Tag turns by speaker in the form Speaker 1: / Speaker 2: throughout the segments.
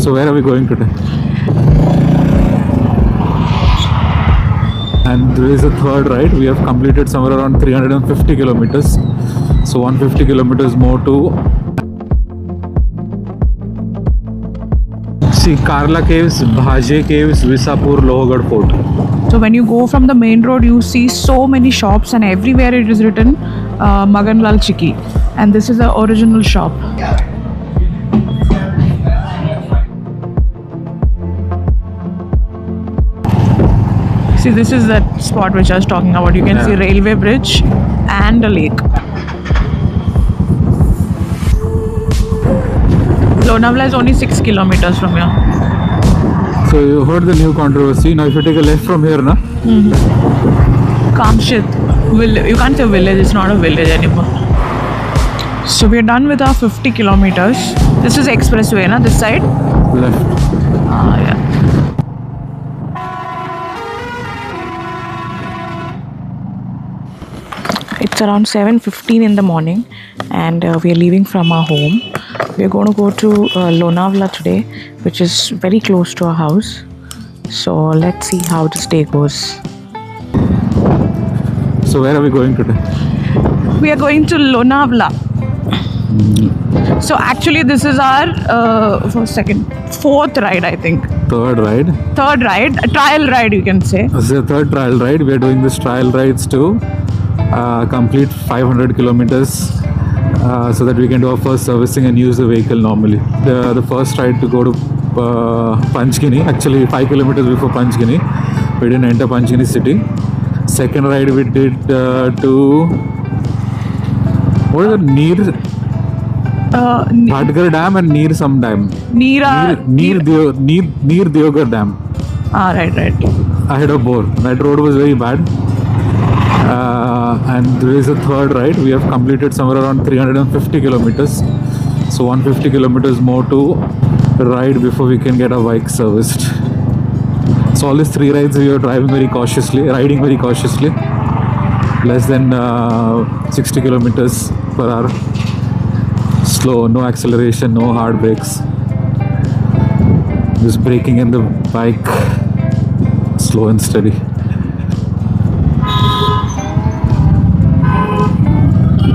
Speaker 1: So where are we going today? And there is a third ride. We have completed somewhere around 350 kilometers. So 150 kilometers more to see Karla Caves, Bhaje Caves, Visapur, Lohagad Fort.
Speaker 2: So when you go from the main road, you see so many shops, and everywhere it is written Magan Lal Chikki, and this is the original shop. See, this is that spot which I was talking about. You can see railway bridge and a lake. Lonavala is only 6 kilometers from here.
Speaker 1: So you heard the new controversy. Now if you take a left from here, na?
Speaker 2: Kamshit. You can't say village, it's not a village anymore. So we're done with our 50 kilometers. This is expressway, na? This side?
Speaker 1: Left.
Speaker 2: Yeah. It's around 7:15 in the morning, and we are leaving from our home. We're going to go to Lonavala today, which is very close to our house. So let's see how this day goes.
Speaker 1: So where are we going today?
Speaker 2: We are going to Lonavala. So actually this is our fourth ride, I think.
Speaker 1: Third ride.
Speaker 2: A trial ride, you can say.
Speaker 1: This is the third trial ride. We are doing this trial rides to complete 500 kilometers so that we can do our first servicing and use the vehicle normally. The first ride to go to Panchgini, actually 5 kilometers before Panchgini. We didn't enter Panchgini city. Second ride we did to what is it? Neer Bhatgar Dam and Neer some dam. Neer Diogar Dam.
Speaker 2: Right.
Speaker 1: Ahead of Bor. That road was very bad. And there is a third ride. We have completed somewhere around 350 kilometers. So 150 kilometers more to ride before we can get our bike serviced. So all these three rides we are riding very cautiously. Less than 60 kilometers per hour. Slow, no acceleration, no hard brakes. Just braking in the bike, slow and steady.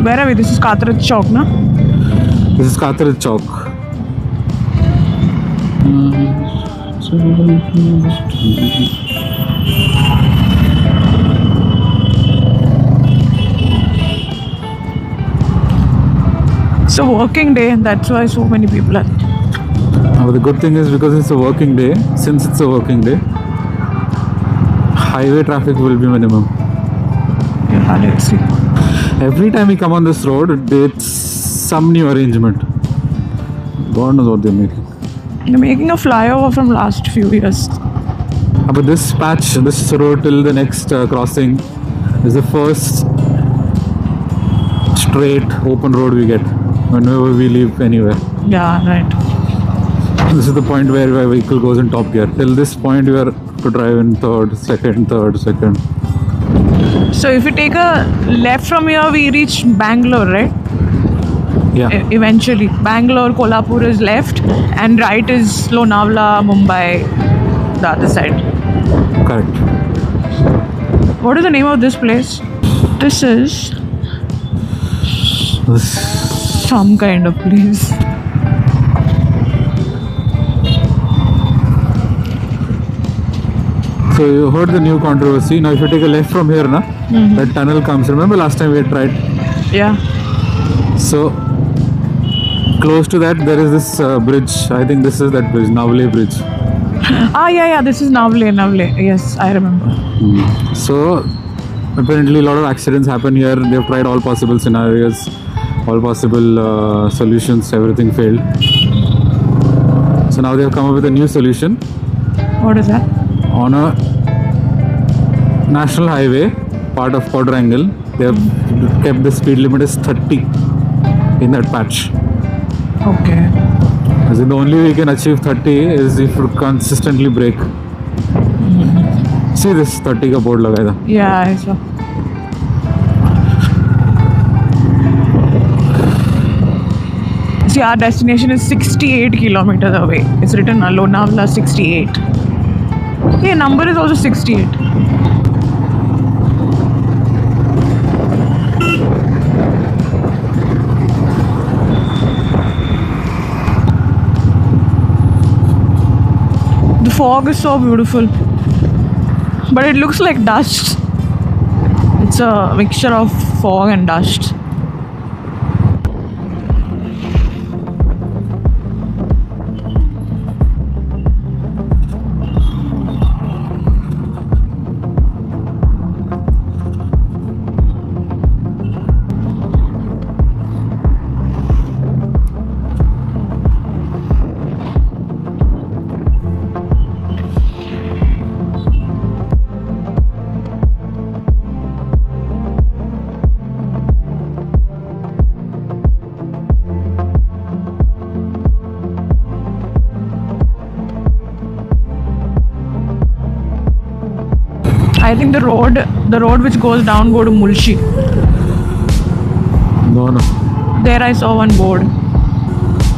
Speaker 2: Where are we? This is Katrat Chowk, na?
Speaker 1: This is Katrat Chowk.
Speaker 2: It's a working day, and that's why so many people are.
Speaker 1: But the good thing is, because it's a working day, highway traffic will be minimum.
Speaker 2: Yeah, let's see.
Speaker 1: Every time we come on this road, it's some new arrangement. God knows what they're making.
Speaker 2: They're making a flyover from last few years.
Speaker 1: But this patch, this road till the next crossing is the first straight open road we get whenever we leave anywhere.
Speaker 2: Yeah, right.
Speaker 1: This is the point where our vehicle goes in top gear. Till this point we are to drive in third, second.
Speaker 2: So if you take a left from here, we reach Bangalore, right?
Speaker 1: Yeah.
Speaker 2: Eventually. Bangalore, Kolhapur is left, and right is Lonavala, Mumbai, the other side.
Speaker 1: Correct.
Speaker 2: What is the name of this place? This is some kind of place.
Speaker 1: So you heard the new controversy. Now if you take a left from here, that tunnel comes. Remember last time we had tried?
Speaker 2: Yeah.
Speaker 1: So close to that there is this bridge. I think this is that bridge, Navle Bridge.
Speaker 2: Yeah. This is Navle. Yes, I remember.
Speaker 1: So apparently a lot of accidents happen here. They've tried all possible scenarios, all possible solutions. Everything failed. So now they have come up with a new solution.
Speaker 2: What is that?
Speaker 1: On a national highway, part of Quadrangle, they have kept the speed limit as 30 in that patch.
Speaker 2: Okay.
Speaker 1: As in the only way you can achieve 30 is if you consistently brake. See this 30 ka board laga tha.
Speaker 2: Yeah, I saw. See, See, our destination is 68 kilometers away. It's written Lonavala 68. Hey, number is also 68. The fog is so beautiful, but it looks like dust. It's a mixture of fog and dust. I think the road which goes down go to Mulshi.
Speaker 1: No.
Speaker 2: There I saw one board.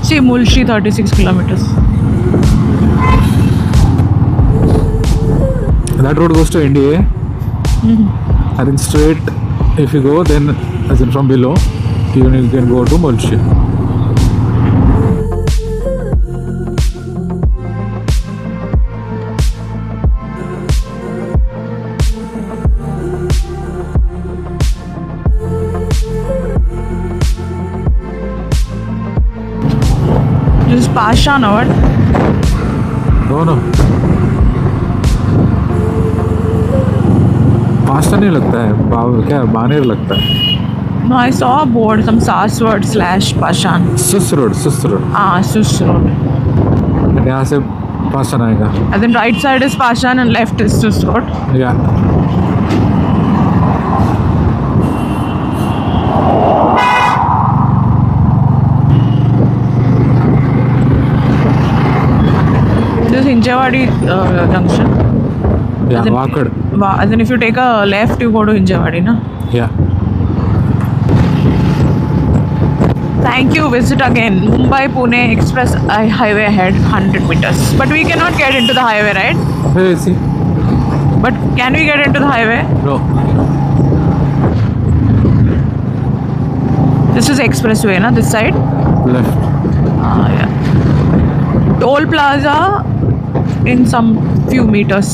Speaker 2: See, Mulshi 36 kilometers.
Speaker 1: That road goes to NDA. I think straight, if you go, then as in from below, you can go to Mulshi.
Speaker 2: This is Pashan, or
Speaker 1: No. Pasta नहीं लगता है, क्या बानेर लगता है.
Speaker 2: no, I saw a board, some Saswad / Pashan.
Speaker 1: Sus road.
Speaker 2: Sus Road.
Speaker 1: यहाँ से pasta आएगा.
Speaker 2: And then right side is Pashan and left is Sus Road.
Speaker 1: या
Speaker 2: This is Hinjawadi junction.
Speaker 1: या Wakad.
Speaker 2: And then if you take a left, you go to Hinjawadi, na?
Speaker 1: या
Speaker 2: Thank you. Visit again. Mumbai-Pune Express highway ahead, 100 meters. But we cannot get into the highway, right?
Speaker 1: Hey, see.
Speaker 2: But can we get into the highway?
Speaker 1: No.
Speaker 2: This is expressway, na? This side?
Speaker 1: Left.
Speaker 2: Yeah. Toll plaza in some few meters.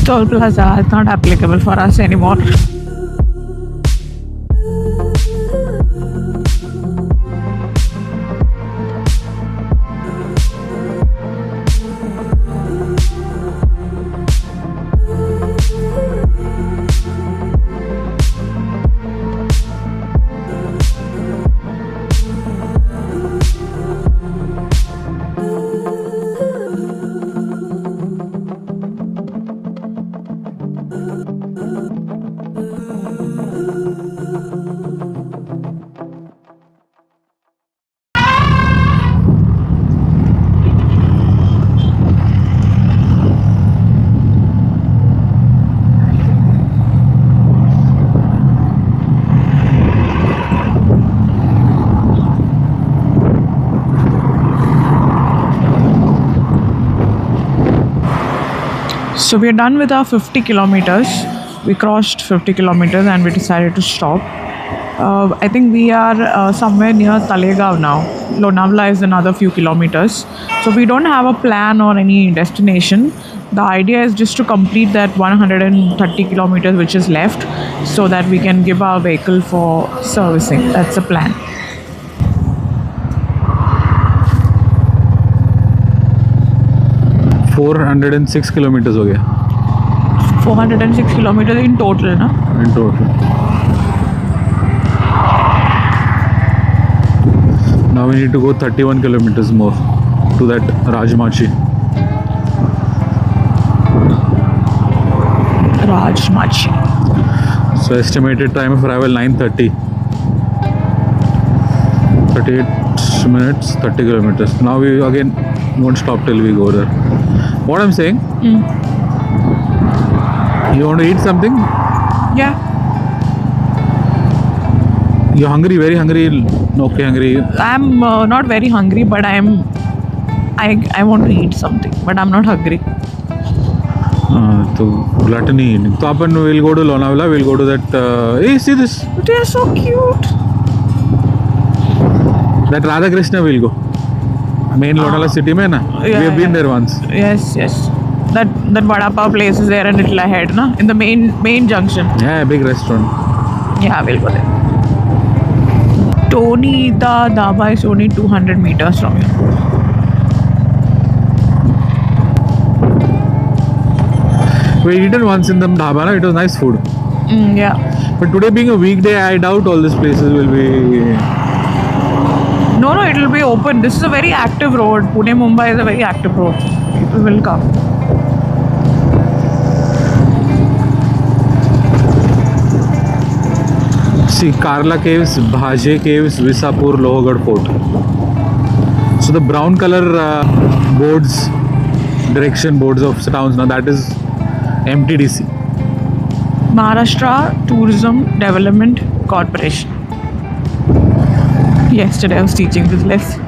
Speaker 2: Toll plaza is not applicable for us anymore. So we're done with our 50 kilometers. We crossed 50 kilometers and we decided to stop. I think we are somewhere near Talegaon now. Lonavala is another few kilometers. So we don't have a plan or any destination. The idea is just to complete that 130 kilometers which is left so that we can give our vehicle for servicing. That's the plan.
Speaker 1: $406 kilometers हो गया
Speaker 2: 406 kilometers in total, na?
Speaker 1: in total. Now we need to go 31 kilometers more to that Rajmachi.
Speaker 2: Rajmachi.
Speaker 1: So estimated time of arrival 9:30. 38 minutes, 30 kilometers. Now we again won't stop till we go there. What I'm saying? You want to eat something?
Speaker 2: Yeah.
Speaker 1: You're hungry, very hungry. Okay, hungry.
Speaker 2: I'm not very hungry, but I want to eat something, but I'm not hungry.
Speaker 1: तो gluttony. तो अपन we'll go to Lonavala. We'll go to that. Hey, see this?
Speaker 2: They are so cute.
Speaker 1: That Radha Krishna will go. Main Lonavala city में ना. We have been there once.
Speaker 2: Yes. That vada pav place is there a little ahead, na? In the main junction.
Speaker 1: Yeah, big restaurant.
Speaker 2: Yeah, we'll go there. Tony the Dhaba is only 200 meters from here.
Speaker 1: We eaten once in the dhaba, na? It was nice food.
Speaker 2: Yeah.
Speaker 1: But today being a weekday, I doubt all these places will be.
Speaker 2: No, it will be open. This is a very active road. Pune Mumbai is a very active road. People will come.
Speaker 1: See, Karla Caves, Bhaje Caves, Visapur, Lohagad Fort. So the brown color boards, direction boards of towns, now that is MTDC.
Speaker 2: Maharashtra Tourism Development Corporation. Yesterday I was teaching this lesson.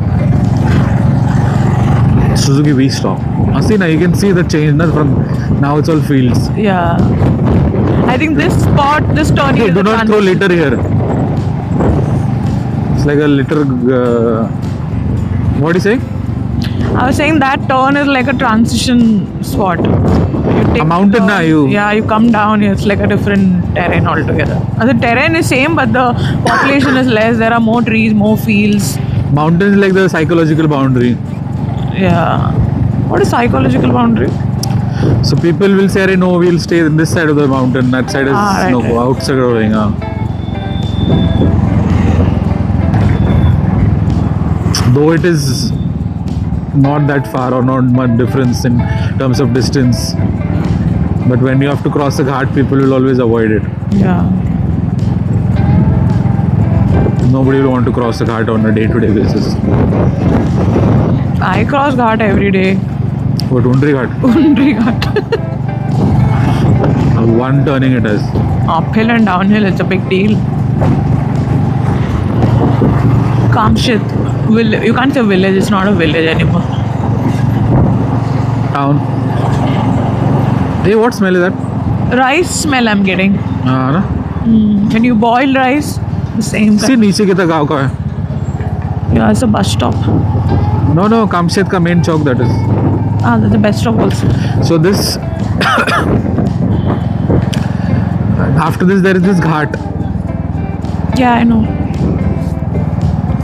Speaker 1: Suzuki V-Stop. See, now you can see the change, na, from now it's all fields.
Speaker 2: Yeah. I think this spot, this turn
Speaker 1: Hey,
Speaker 2: is
Speaker 1: do
Speaker 2: the
Speaker 1: not throw
Speaker 2: transition.
Speaker 1: litter here. It's like a litter. What do you say?
Speaker 2: I was saying that turn is like a transition spot. You take
Speaker 1: A mountain,
Speaker 2: turn,
Speaker 1: na, you-
Speaker 2: Yeah, you come down. It's like a different terrain altogether. The terrain is same, but the population is less. There are more trees, more fields.
Speaker 1: Mountains like the psychological boundary.
Speaker 2: Yeah. What is psychological boundary?
Speaker 1: So people will say, no, we'll stay in this side of the mountain. That side is
Speaker 2: right,
Speaker 1: no
Speaker 2: right.
Speaker 1: outside going. Though it is not that far or not much difference in terms of distance, but when you have to cross the ghat, people will always avoid it.
Speaker 2: Yeah.
Speaker 1: Nobody will want to cross the ghat on a day-to-day basis.
Speaker 2: I cross ghat every day.
Speaker 1: But Undri Ghat,
Speaker 2: Undri ghat.
Speaker 1: one turning it has.
Speaker 2: Uphill and downhill, it's a big deal. Kamshit. You can't say village, it's not a village anymore.
Speaker 1: Town. Hey, what smell is that?
Speaker 2: Rice smell I'm getting.
Speaker 1: Na?
Speaker 2: When you boil rice, the same
Speaker 1: See,
Speaker 2: kind.
Speaker 1: नीचे कितना गाँव का है?
Speaker 2: Yeah, it's a bus stop.
Speaker 1: No, Kamshet का main chowk that is.
Speaker 2: That's the best of also.
Speaker 1: So this after this there is this ghat.
Speaker 2: Yeah, I know.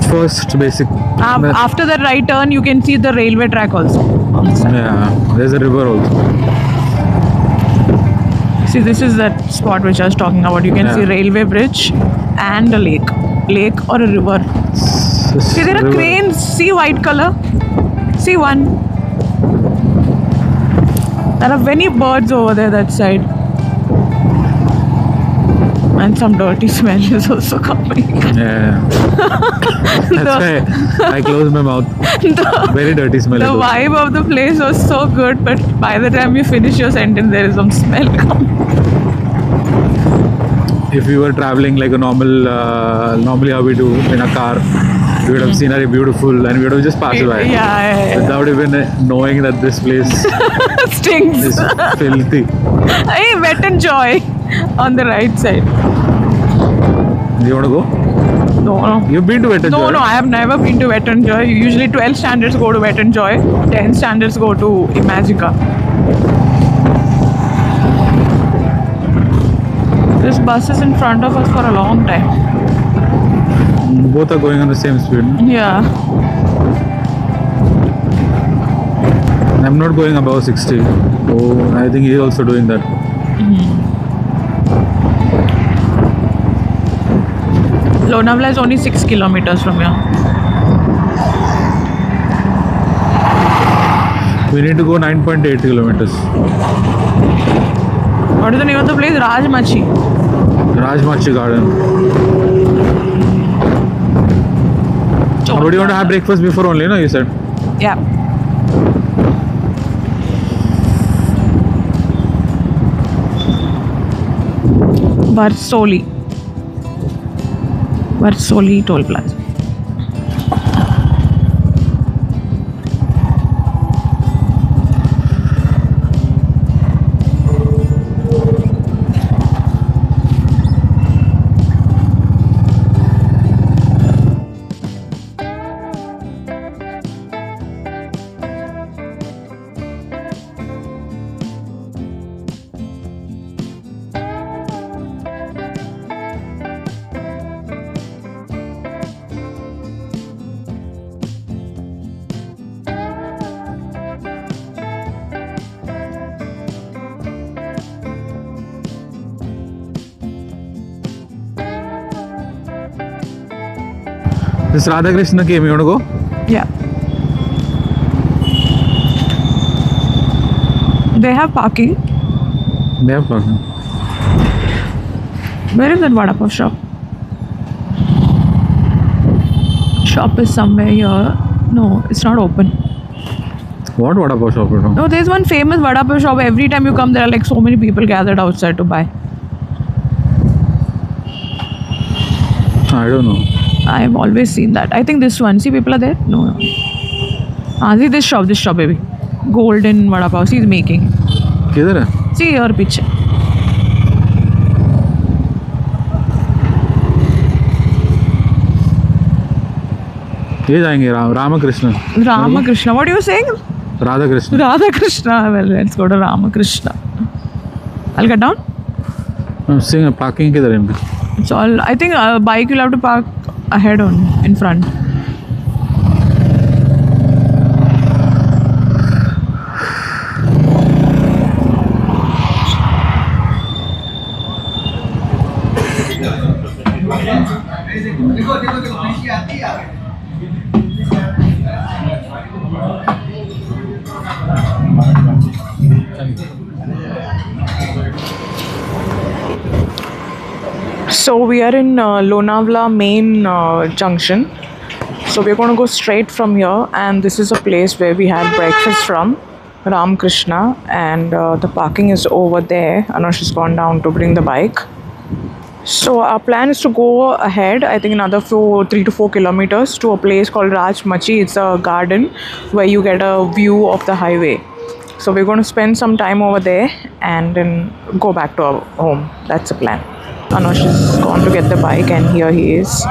Speaker 1: First basic.
Speaker 2: After that right turn, you can see the railway track also on the side.
Speaker 1: Yeah, there's a river also.
Speaker 2: See, this is that spot which I was talking about. You can
Speaker 1: Yeah.
Speaker 2: see railway bridge and a lake or a river. See, there are cranes. See white color. See one. There are many birds over there that side. And some dirty smell is also coming.
Speaker 1: Yeah. That's why I closed my mouth. Very dirty smell.
Speaker 2: The
Speaker 1: it was.
Speaker 2: vibe of the place was so good, but by the time you finish your sentence, there is some smell coming.
Speaker 1: If we were traveling like a normally how we do in a car, We would have seen a beautiful, and we would have just passed by
Speaker 2: Yeah.
Speaker 1: without even knowing that this place
Speaker 2: Stinks.
Speaker 1: is filthy.
Speaker 2: Hey, Wet and Joy on the right side.
Speaker 1: Do you want to go?
Speaker 2: No.
Speaker 1: You've been to Wet n Joy?
Speaker 2: No, I have never been to Wet and Joy. Usually 12 standards go to Wet and Joy, 10 standards go to Imagica. This bus is in front of us for a long time.
Speaker 1: Both are going on the same speed.
Speaker 2: Yeah.
Speaker 1: I'm not going above 60. Oh, I think he's also doing that.
Speaker 2: Lonavala is only 6 kilometers from here.
Speaker 1: We need to go 9.8 kilometers.
Speaker 2: What is the name of the place? Rajmachi.
Speaker 1: Rajmachi Garden. What do you want to have breakfast before only, no? You said.
Speaker 2: Yeah. Varsoli Toll Plaza.
Speaker 1: This Radha Krishna came. You want to go?
Speaker 2: Yeah. They have parking.
Speaker 1: They have parking.
Speaker 2: Where is that vada pav shop? Shop is somewhere here. No, it's not open.
Speaker 1: What vada pav shop?
Speaker 2: No, there's one famous vada pav shop. Every time you come, there are like so many people gathered outside to buy.
Speaker 1: I don't know.
Speaker 2: I've always seen that. I think this one. See, people are there? No. See this shop, baby. Golden vada pav. See, he's making.
Speaker 1: किधर है?
Speaker 2: See your picture.
Speaker 1: ये जाएंगे Ramakrishna.
Speaker 2: Ramakrishna. What are you saying?
Speaker 1: Radha Krishna.
Speaker 2: Radha Krishna. Well, let's go to Ramakrishna. I'll get down.
Speaker 1: I'm seeing parking किधर है इनका?
Speaker 2: It's all. I think bike you'll have to park ahead on in front. So we are in Lonavala main junction. So we're going to go straight from here, and this is a place where we had breakfast from, Ramakrishna, and the parking is over there. Anush has gone down to bring the bike. So our plan is to go ahead, I think another 3 to 4 kilometers to a place called Rajmachi. It's a garden where you get a view of the highway. So we're going to spend some time over there and then go back to our home. That's the plan. Anush has gone to get the bike, and here he is.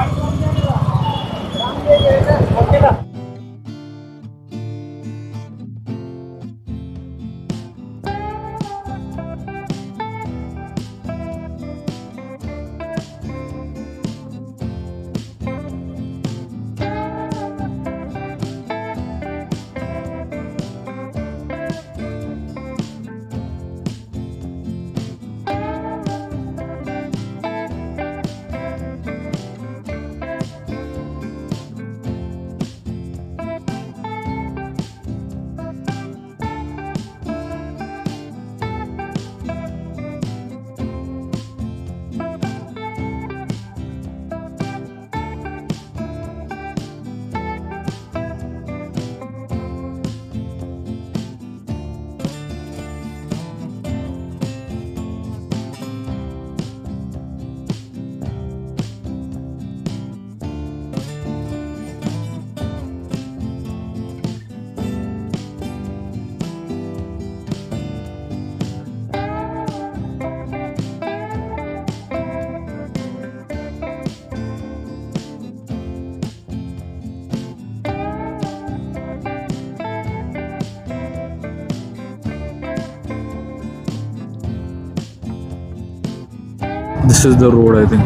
Speaker 1: This is the road, I think.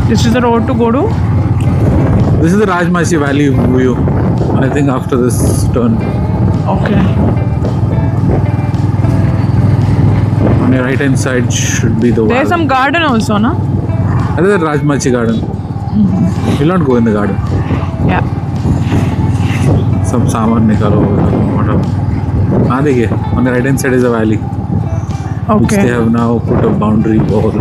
Speaker 2: This is the road to go to?
Speaker 1: This is the Rajmachi Valley view. I think after this turn.
Speaker 2: Okay.
Speaker 1: On your right hand side should be the
Speaker 2: There's
Speaker 1: valley.
Speaker 2: some garden also, no?
Speaker 1: That is the Rajmachi garden. You'll not go in the garden.
Speaker 2: Yeah.
Speaker 1: Some saman nikalo, whatever. देखिए, on the right hand side is a valley, which they
Speaker 2: Okay.
Speaker 1: have now put a boundary wall.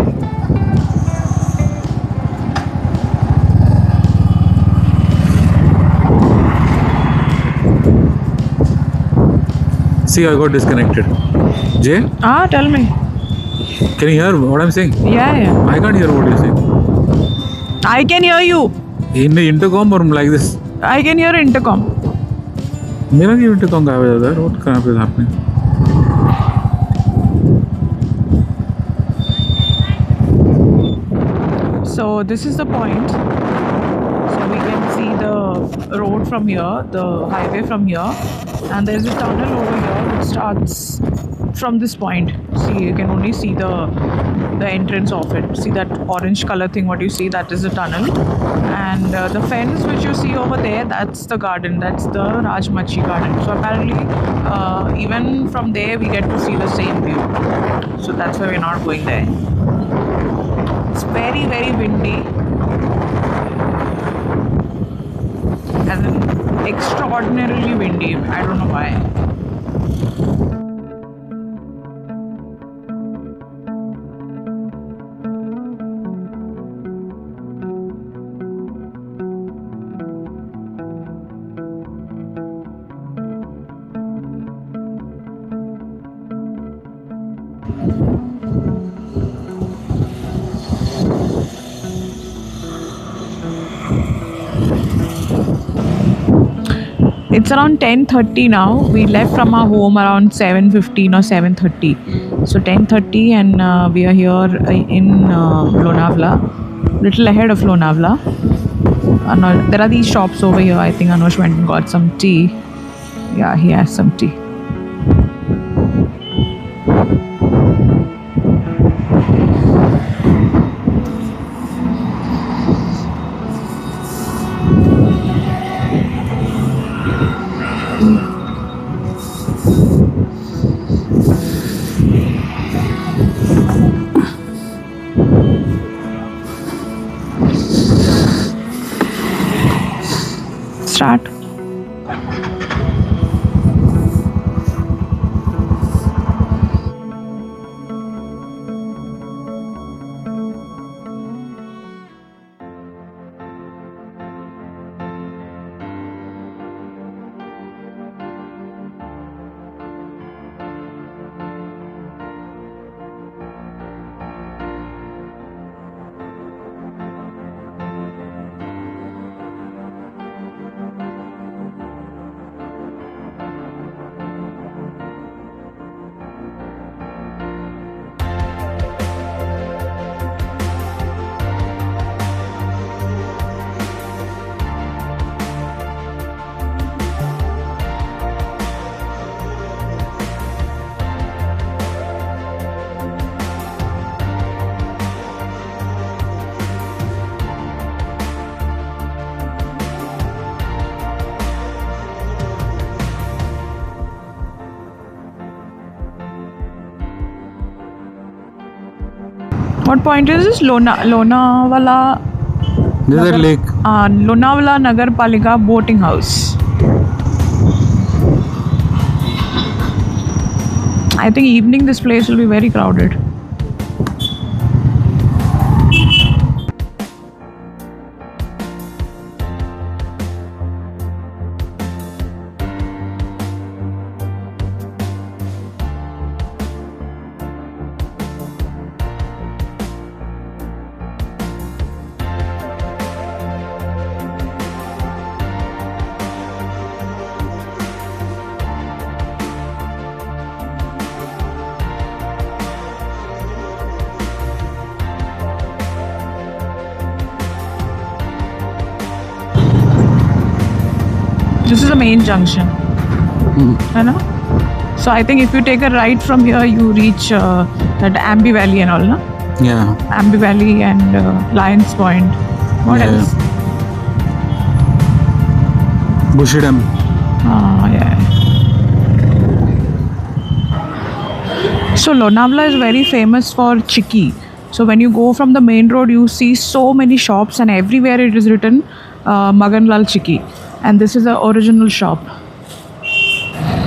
Speaker 1: See, I got disconnected. Jay,
Speaker 2: Tell me.
Speaker 1: can you hear what I'm saying?
Speaker 2: Yeah.
Speaker 1: I can't hear what you're saying.
Speaker 2: I can hear you.
Speaker 1: In the intercom or like this?
Speaker 2: I can hear intercom.
Speaker 1: मेरा नहीं intercom गायब हो जाता है. What crap is happening?
Speaker 2: So this is the point. So we can see the road from here, the highway from here, and there's a tunnel over here which starts from this point. See, you can only see the entrance of it. See that orange color thing? What you see, that is the tunnel, and the fence which you see over there, that's the garden. That's the Rajmachi garden. So apparently, even from there we get to see the same view. So that's why we're not going there. It's very, very windy. As in extraordinarily windy. I don't know why. It's around 10:30 now. We left from our home around 7:15 or 7:30. So 10:30 and we are here in Lonavala, little ahead of Lonavala. There are these shops over here. I think Anush went and got some tea. Yeah, he has some tea. Start. What point is this? Lonavala.
Speaker 1: This is a lake.
Speaker 2: Lonavala Nagar Palika boating house. I think evening this place will be very crowded. This is the main junction. I know. So I think if you take a right from here, you reach that Ambi Valley and all, no?
Speaker 1: Yeah.
Speaker 2: Ambi Valley and Lions Point. What
Speaker 1: Yeah.
Speaker 2: else?
Speaker 1: Bushidam.
Speaker 2: Yeah. So Lonavala is very famous for chikki. So when you go from the main road, you see so many shops, and everywhere it is written Maganlal Chikki, and this is the original shop.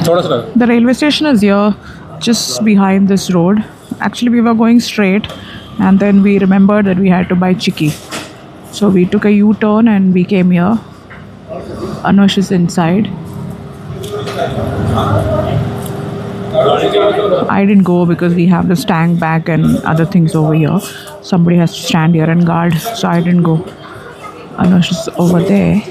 Speaker 2: The railway station is here, just behind this road. Actually, we were going straight, and then we remembered that we had to buy chikki. So we took a U-turn and we came here. Anush is inside. I didn't go because we have the stand back and other things over here. Somebody has to stand here and guard, so I didn't go. Anush is over there.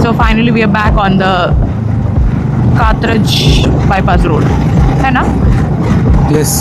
Speaker 2: So finally we are back on the Carthage bypass road. है ना?
Speaker 1: Yes.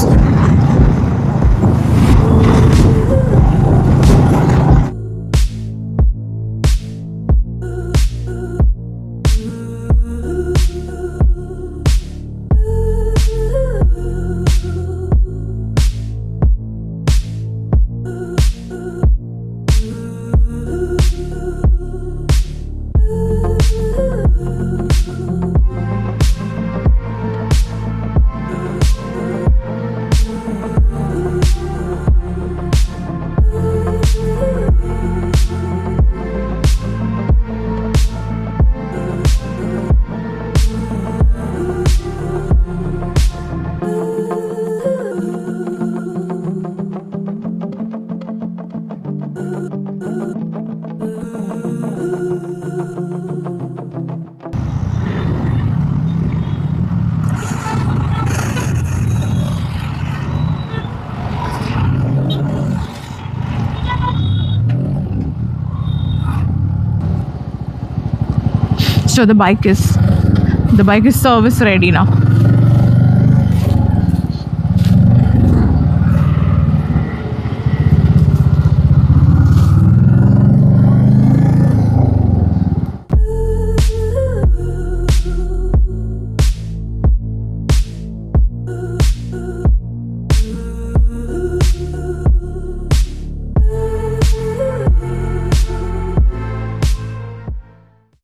Speaker 2: So the bike is service ready now.